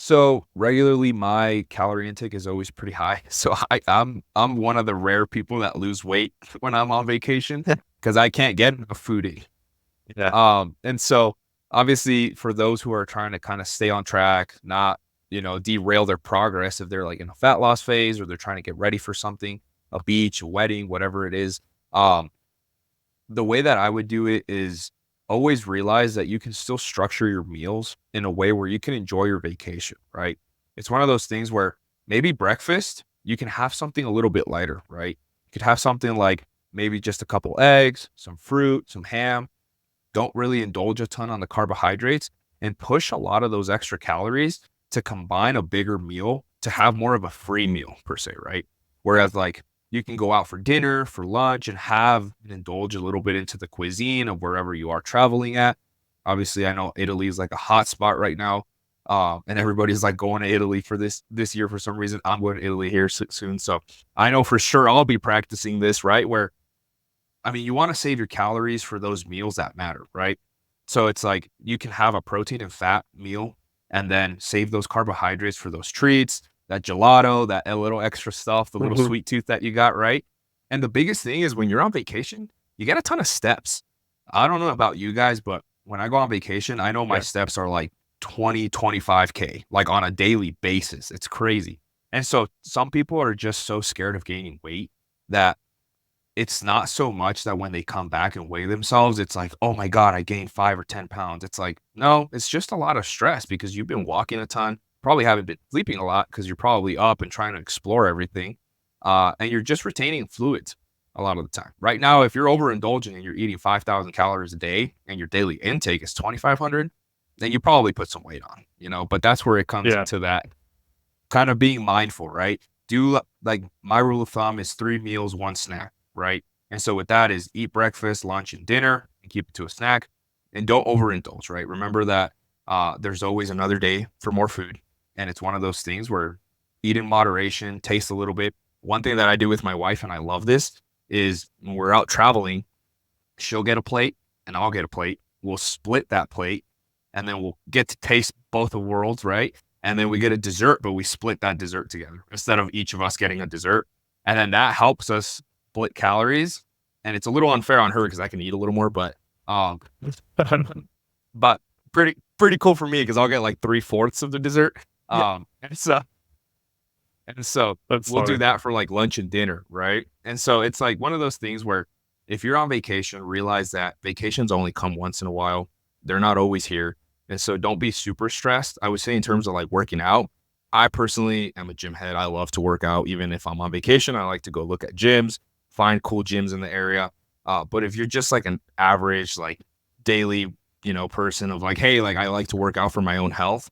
So regularly my calorie intake is always pretty high. So I'm one of the rare people that lose weight when I'm on vacation because I can't get enough food to eat. Yeah. And so obviously for those who are trying to kind of stay on track, not, derail their progress if they're like in a fat loss phase or they're trying to get ready for something, a beach, a wedding, whatever it is. The way that I would do it is always realize that you can still structure your meals in a way where you can enjoy your vacation, right? It's one of those things where maybe breakfast, you can have something a little bit lighter, right? You could have something like maybe just a couple eggs, some fruit, some ham. Don't really indulge a ton on the carbohydrates and push a lot of those extra calories to combine a bigger meal to have more of a free meal per se, right? Whereas like you can go out for dinner, for lunch, and indulge a little bit into the cuisine of wherever you are traveling at. Obviously, I know Italy is like a hot spot right now, and everybody's like going to Italy for this year for some reason. I'm going to Italy here soon, so I know for sure I'll be practicing this, right? Where, I mean, you want to save your calories for those meals that matter, right? So it's like you can have a protein and fat meal and then save those carbohydrates for those treats, that gelato, that little extra stuff, the little sweet tooth that you got, right? And the biggest thing is when you're on vacation, you get a ton of steps. I don't know about you guys, but when I go on vacation, I know my steps are like 20, 25K, like on a daily basis. It's crazy. And so some people are just so scared of gaining weight that it's not so much that when they come back and weigh themselves, it's like, oh my God, I gained 5 or 10 pounds. It's like, no, it's just a lot of stress because you've been walking a ton, probably haven't been sleeping a lot because you're probably up and trying to explore everything. And you're just retaining fluids a lot of the time. Right now, if you're overindulging and you're eating 5,000 calories a day and your daily intake is 2,500, then you probably put some weight on, but that's where it comes Yeah. into that kind of being mindful, right? Do like my rule of thumb is 3 meals, 1 snack, right? And so with that is eat breakfast, lunch, and dinner and keep it to a snack and don't overindulge, right? Remember that there's always another day for more food. And it's one of those things where eat in moderation, taste a little bit. One thing that I do with my wife, and I love this, is when we're out traveling, she'll get a plate and I'll get a plate. We'll split that plate and then we'll get to taste both the worlds, right? And then we get a dessert, but we split that dessert together instead of each of us getting a dessert. And then that helps us split calories. And it's a little unfair on her because I can eat a little more, um, but pretty cool for me because I'll get like 3/4 of the dessert. Yeah. And so That's we'll do funny. that for like lunch and dinner, right? And so it's like one of those things where if you're on vacation, realize that vacations only come once in a while. They're not always here. And so don't be super stressed. I would say in terms of like working out, I personally am a gym head. I love to work out. Even if I'm on vacation, I like to go look at gyms, find cool gyms in the area. But if you're just like an average, like daily, person of like, hey, like I like to work out for my own health,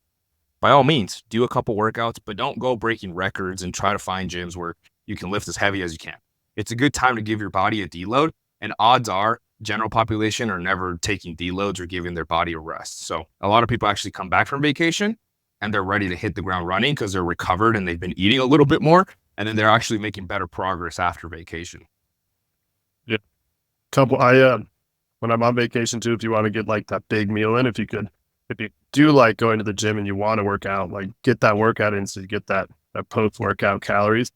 by all means, do a couple workouts, but don't go breaking records and try to find gyms where you can lift as heavy as you can. It's a good time to give your body a deload, and odds are general population are never taking deloads or giving their body a rest. So a lot of people actually come back from vacation and they're ready to hit the ground running because they're recovered and they've been eating a little bit more, and then they're actually making better progress after vacation. Yeah. When I'm on vacation too, if you want to get like that big meal in, if you do like going to the gym and you want to work out, like get that workout in so you get that post workout calories.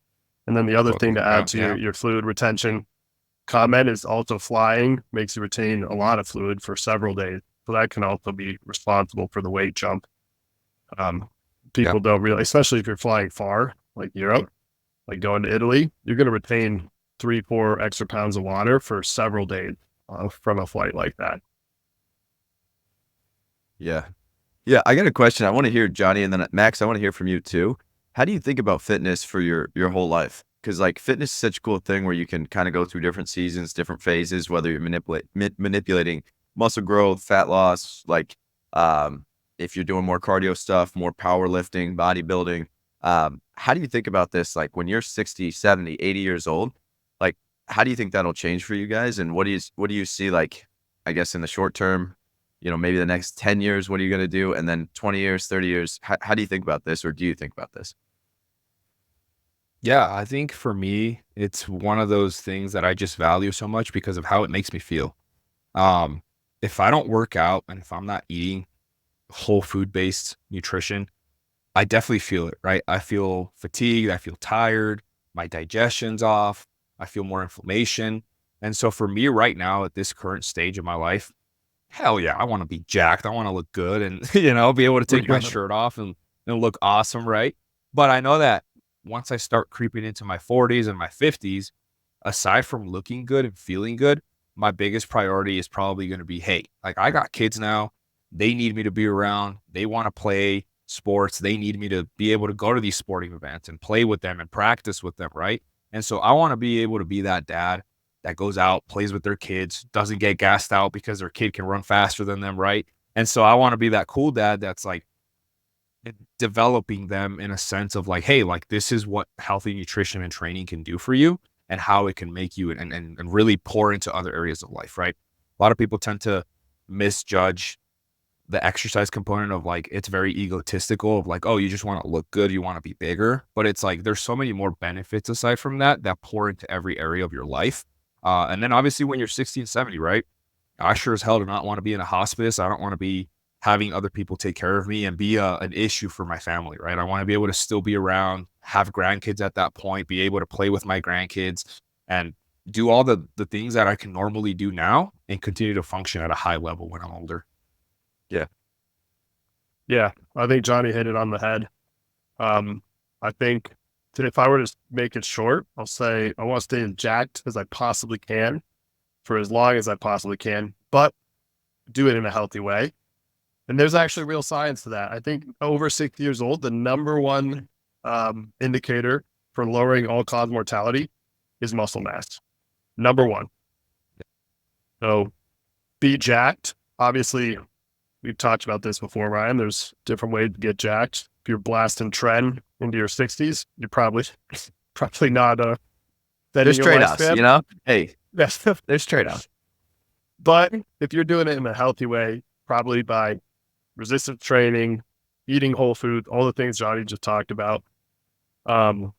And then the other thing to add to your fluid retention comment is also flying makes you retain a lot of fluid for several days. So that can also be responsible for the weight jump. People don't really, especially if you're flying far, like Europe, like going to Italy, you're going to retain 3-4 extra pounds of water for several days from a flight like that. Yeah. Yeah. I got a question. I want to hear Jonny, and then Max, I want to hear from you too. How do you think about fitness for your whole life? Because like fitness is such a cool thing where you can kind of go through different seasons, different phases, whether you're manipulating muscle growth, fat loss, like if you're doing more cardio stuff, more powerlifting, bodybuilding. How do you think about this? Like when you're 60, 70, 80 years old, like how do you think that'll change for you guys? And what do you see like, I guess in the short term, maybe the next 10 years, what are you going to do? And then 20 years, 30 years, how do you think about this? Or do you think about this? Yeah, I think for me, it's one of those things that I just value so much because of how it makes me feel. Um, if I don't work out and if I'm not eating whole food based nutrition, I definitely feel it, right? I feel fatigued. I feel tired. My digestion's off. I feel more inflammation. And so for me right now at this current stage of my life, hell yeah, I want to be jacked. I want to look good and, be able to take my shirt off and look awesome, right? But I know that once I start creeping into my 40s and my 50s, aside from looking good and feeling good, my biggest priority is probably going to be, hey, like I got kids now. They need me to be around. They want to play sports. They need me to be able to go to these sporting events and play with them and practice with them, right? And so I want to be able to be that dad that goes out, plays with their kids, doesn't get gassed out because their kid can run faster than them, right? And so I want to be that cool dad that's like developing them in a sense of like, hey, like this is what healthy nutrition and training can do for you and how it can make you and really pour into other areas of life, right? A lot of people tend to misjudge the exercise component of like, it's very egotistical of like, oh, you just want to look good, you want to be bigger. But it's like, there's so many more benefits aside from that pour into every area of your life. And then obviously when you're 60 and 70, right? I sure as hell do not want to be in a hospice. I don't want to be having other people take care of me and be an issue for my family, right? I want to be able to still be around, have grandkids at that point, be able to play with my grandkids and do all the things that I can normally do now and continue to function at a high level when I'm older. Yeah. Yeah, I think Jonny hit it on the head. I think if I were to make it short, I'll say I want to stay as jacked as I possibly can for as long as I possibly can, but do it in a healthy way. And there's actually real science to that. I think over 60 years old, the number one indicator for lowering all-cause mortality is muscle mass. Number one. So be jacked. Obviously, we've talked about this before, Ryan. There's different ways to get jacked. If you're blasting trend into your 60s, you're probably not There's trade-offs, you know? Hey, Yes. there's trade-offs. But if you're doing it in a healthy way, probably by resistance training, eating whole food, all the things Jonny just talked about, and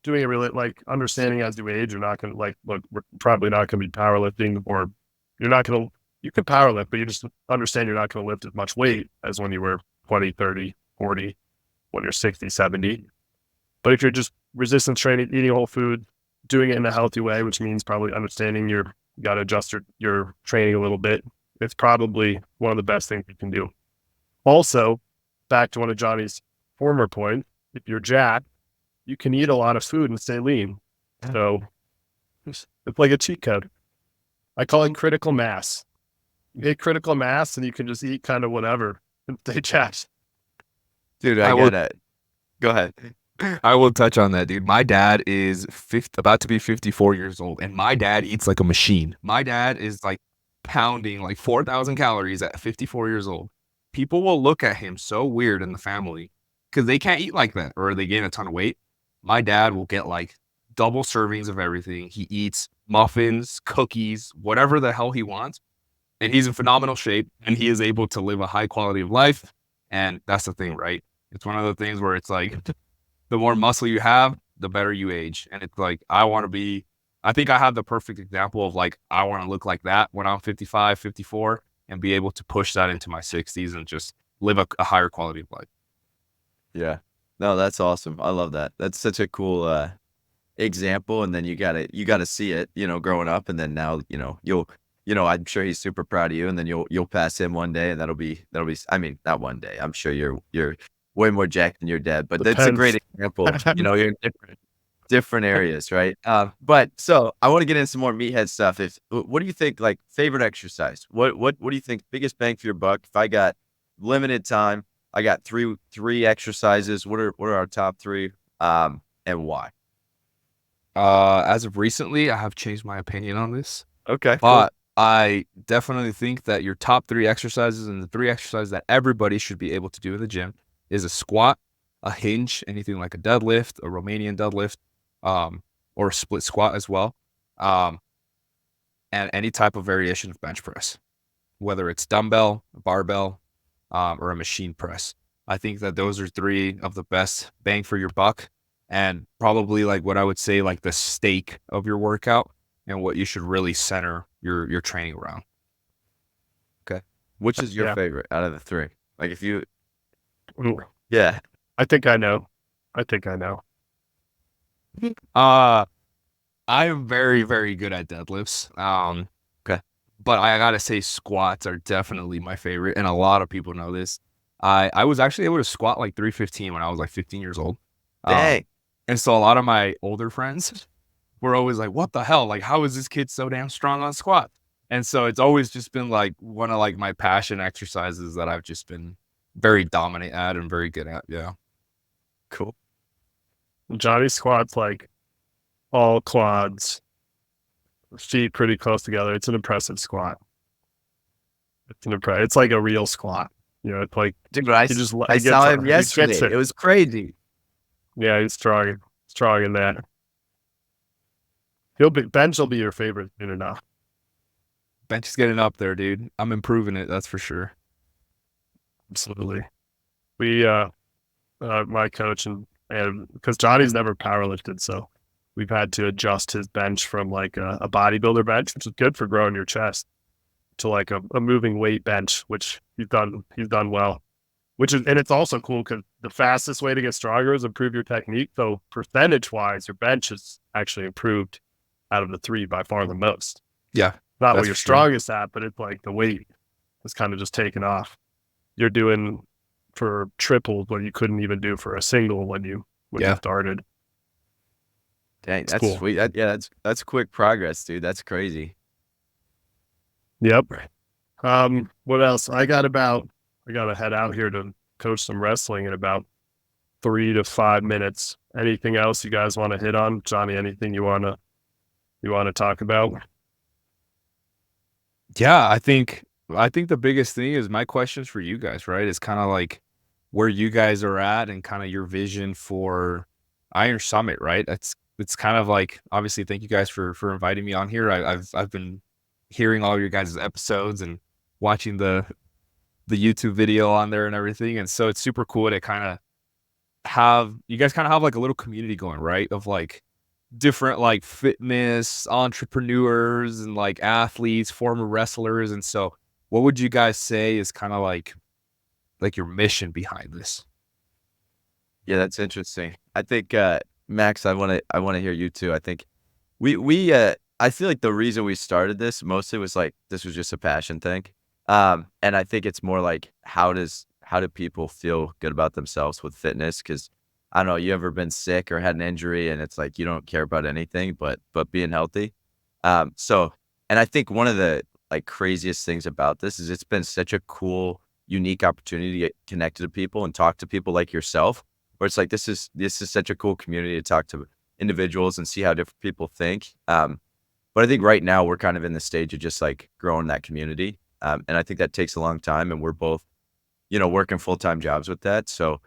doing it really like understanding as you age, you're not going to look, we're probably not going to be powerlifting, or you can powerlift, but you just understand you're not going to lift as much weight as when you were 20, 30, 40, when you're 60, 70. But if you're just resistance training, eating whole food, doing it in a healthy way, which means probably understanding you got to adjust your training a little bit, it's probably one of the best things you can do. Also, back to one of Jonny's former points, if you're jacked, you can eat a lot of food and stay lean. So it's like a cheat code. I call it critical mass. You hit critical mass and you can just eat kind of whatever and stay jacked. Dude, I get it. Go ahead. I will touch on that, dude. My dad is about to be 54 years old, and my dad eats like a machine. My dad is like pounding like 4,000 calories at 54 years old. People will look at him so weird in the family because they can't eat like that, or they gain a ton of weight. My dad will get like double servings of everything. He eats muffins, cookies, whatever the hell he wants. And he's in phenomenal shape, and he is able to live a high quality of life. And that's the thing, right? It's one of the things where it's like, the more muscle you have, the better you age. And it's like, I think I have the perfect example of like, I want to look like that when I'm 55, 54, and be able to push that into my 60s and just live a higher quality of life. Yeah. No, that's awesome. I love that. That's such a cool example. And then you gotta see it, growing up. And then now, I'm sure he's super proud of you. And then you'll pass him one day, and that'll be, I mean, not one day. I'm sure you're way more jacked than your dad, but that's a great example. You're in different areas, right? But so I want to get into some more meathead stuff. What do you think, like, favorite exercise? What do you think biggest bang for your buck? If I got limited time, I got three exercises. What are our top three? And why? As of recently, I have changed my opinion on this. Okay, but cool. I definitely think that your top three exercises, and the three exercises that everybody should be able to do in the gym, is a squat, a hinge, anything like a deadlift, a Romanian deadlift, or a split squat as well, and any type of variation of bench press, whether it's dumbbell, barbell, or a machine press. I think that those are three of the best bang for your buck, and probably like what I would say, like the stake of your workout and what you should really center your training around. Okay. Which is your favorite out of the three? Like if you... Ooh. Yeah. I think I know. I am very, very good at deadlifts. Okay. But I gotta say squats are definitely my favorite, and a lot of people know this. I was actually able to squat like 315 when I was like 15 years old. Dang. And so a lot of my older friends were always like, what the hell? Like, how is this kid so damn strong on squat? And so it's always just been like one of like my passion exercises that I've just been very dominant at and very good at. Yeah. Cool. Jonny squats like all quads, feet pretty close together. It's an impressive squat. It's like a real squat. It's like, dude, I saw him yesterday. It was crazy. Yeah, he's strong in that. Bench will be your favorite soon enough. Bench is getting up there, dude. I'm improving it, that's for sure. Absolutely. We my coach and because Jonny's never powerlifted, so we've had to adjust his bench from like a bodybuilder bench, which is good for growing your chest, to like a moving weight bench, which he's done well. And it's also cool because the fastest way to get stronger is improve your technique. So percentage wise, your bench is actually improved out of the three by far the most. Yeah. Not what you're strongest at, but it's like the weight is kind of just taken off. You're doing for triples what you couldn't even do for a single when you when you Yeah. started. Dang, It's that's cool. sweet. That's quick progress, dude. That's crazy. Yep. What else? I gotta head out here to coach some wrestling in about 3 to 5 minutes. Anything else you guys want to hit on? Johnny, anything you wanna talk about? Yeah, I think the biggest thing is my questions for you guys, right? Is kind of like where you guys are at and kind of your vision for Iron Summit, right? It's kind of like, obviously, thank you guys for inviting me on here. I've been hearing all your guys' episodes and watching the YouTube video on there and everything, and so it's super cool to kind of have you guys kind of have like a little community going, right? Of like different like fitness entrepreneurs and like athletes, former wrestlers. And so what would you guys say is kind of like your mission behind this? Yeah, that's interesting. I think Max, I want to hear you too. I think we I feel like the reason we started this mostly was like this was just a passion thing. And I think it's more like how do people feel good about themselves with fitness? Because I don't know, you ever been sick or had an injury and it's like you don't care about anything but being healthy. So and I think one of the like craziest things about this is it's been such a cool, unique opportunity to get connected to people and talk to people like yourself, where it's like this is such a cool community to talk to individuals and see how different people think. But I think right now we're kind of in the stage of just like growing that community. And I think that takes a long time and we're both, working full-time jobs with that. So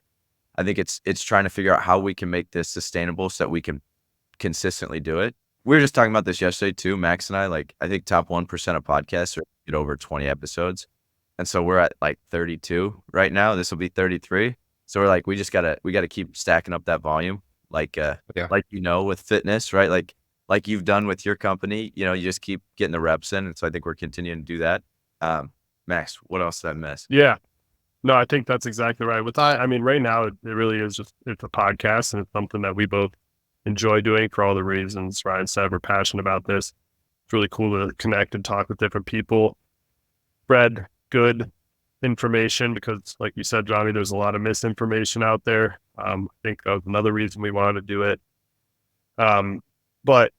I think it's trying to figure out how we can make this sustainable so that we can consistently do it. We were just talking about this yesterday too, Max and I, like I think top 1% of podcasts are get over 20 episodes. And so we're at like 32 right now. This will be 33. So we're like, we gotta keep stacking up that volume. Like Yeah. with fitness, right? Like you've done with your company, you just keep getting the reps in. And so I think we're continuing to do that. Max, what else did I miss? Yeah. No, I think that's exactly right. I mean, right now it really is it's a podcast and it's something that we both enjoy doing for all the reasons Ryan said. We're passionate about this. It's really cool to connect and talk with different people, spread good information because, like you said, Johnny, there's a lot of misinformation out there. I think that was another reason we wanted to do it. But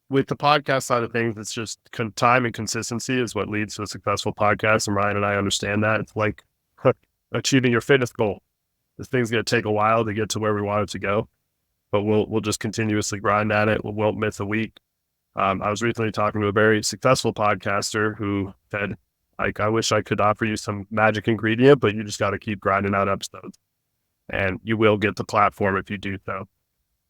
with the podcast side of things, it's just time and consistency is what leads to a successful podcast. And Ryan and I understand that. It's like achieving your fitness goal. This thing's going to take a while to get to where we want it to go, but we'll just continuously grind at it. We won't miss a week. I was recently talking to a very successful podcaster who said, like, I wish I could offer you some magic ingredient, but you just got to keep grinding out episodes and you will get the platform if you do so.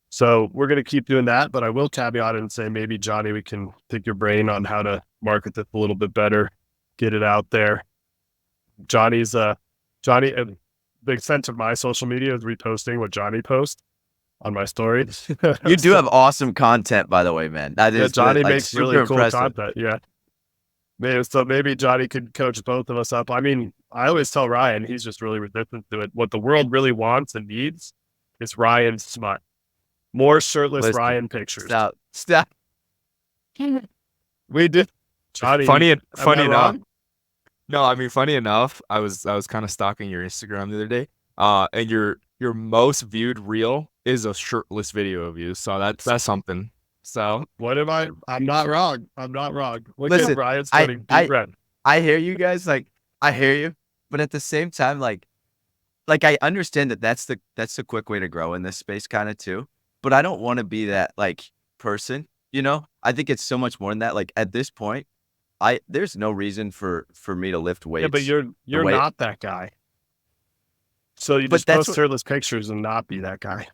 So we're going to keep doing that, but I will caveat it and say, maybe Johnny, we can pick your brain on how to market this a little bit better, get it out there. Johnny, the extent of my social media is reposting what Johnny posts on my stories. You do have awesome content, by the way, man. That is Johnny like, makes super really cool impressive. content. Yeah. Maybe Johnny could coach both of us up. I mean, I always tell Ryan, he's just really resistant to it. What the world really wants and needs is Ryan's smut. More shirtless Listen, Ryan pictures. Stop. We did. Johnny, Funny am I enough. wrong? No, I mean, funny enough, I was kind of stalking your Instagram the other day. And your most viewed reel is a shirtless video of you. So that's something. So What am I? I'm not wrong. Look Listen, at Ryan's turning deep red. I hear you guys, like I hear you, but at the same time, like I understand that that's the quick way to grow in this space kind of too. But I don't want to be that like person, I think it's so much more than that. Like at this point, there's no reason for me to lift weights. Yeah, but you're not that guy. So you just post shirtless pictures and not be that guy.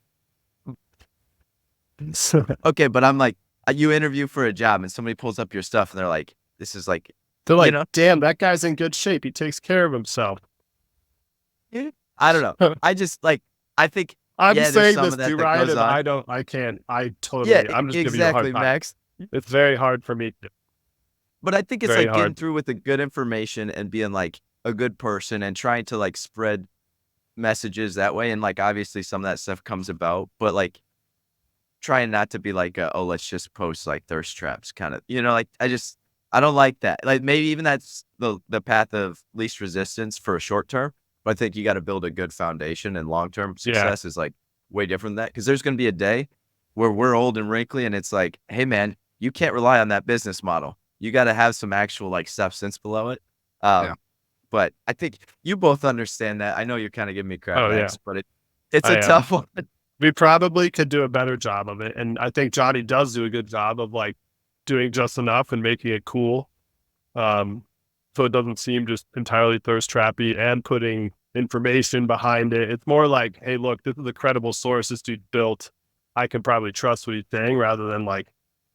Okay, but I'm like, you interview for a job and somebody pulls up your stuff and they're like, this is like, they're like, damn, that guy's in good shape. He takes care of himself. I don't know. I just like, I think I'm saying some this of that to that Ryan, goes and on. I can't. I'm just giving you a exactly, hard time. Max. It's very hard for me to. But I think it's Very like getting hard. through with the good information and being like a good person and trying to like spread messages that way. And like, obviously some of that stuff comes about, but like trying not to be like, let's just post like thirst traps kind of, like I don't like that. Like maybe even that's the path of least resistance for a short term, but I think you got to build a good foundation and long-term success is like way different than that. Because there's going to be a day where we're old and wrinkly, and it's like, hey man, you can't rely on that business model. You got to have some actual like substance below it. Yeah. But I think you both understand that. I know you're kind of giving me crap, Oh, yeah. Max, but it's I a am. tough one. We probably could do a better job of it. And I think Johnny does do a good job of like doing just enough and making it cool. So it doesn't seem just entirely thirst trappy and putting information behind it. It's more like, hey, look, this is a credible source this dude built. I can probably trust what he's saying rather than like,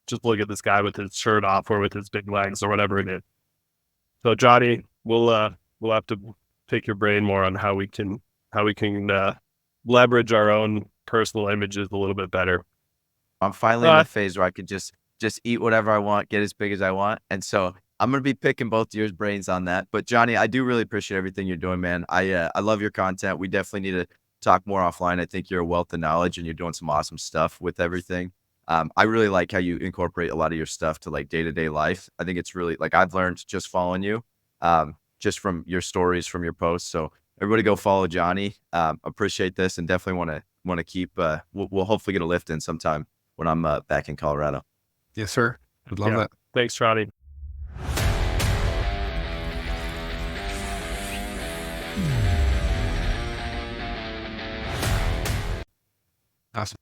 just look at this guy with his shirt off or with his big legs or whatever it is. So Johnny, we'll have to pick your brain more on how we can leverage our own personal images a little bit better. I'm finally in the phase where I could just eat whatever I want, get as big as I want. And so I'm going to be picking both your brains on that. But Johnny, I do really appreciate everything you're doing, man. I love your content. We definitely need to talk more offline. I think you're a wealth of knowledge and you're doing some awesome stuff with everything. I really like how you incorporate a lot of your stuff to like day-to-day life. I think it's really like I've learned just following you, just from your stories, from your posts. So everybody go follow Johnny. Appreciate this and definitely want to keep, we'll hopefully get a lift in sometime when I'm back in Colorado. Yes, sir. Would love that. Thanks, Johnny. Awesome.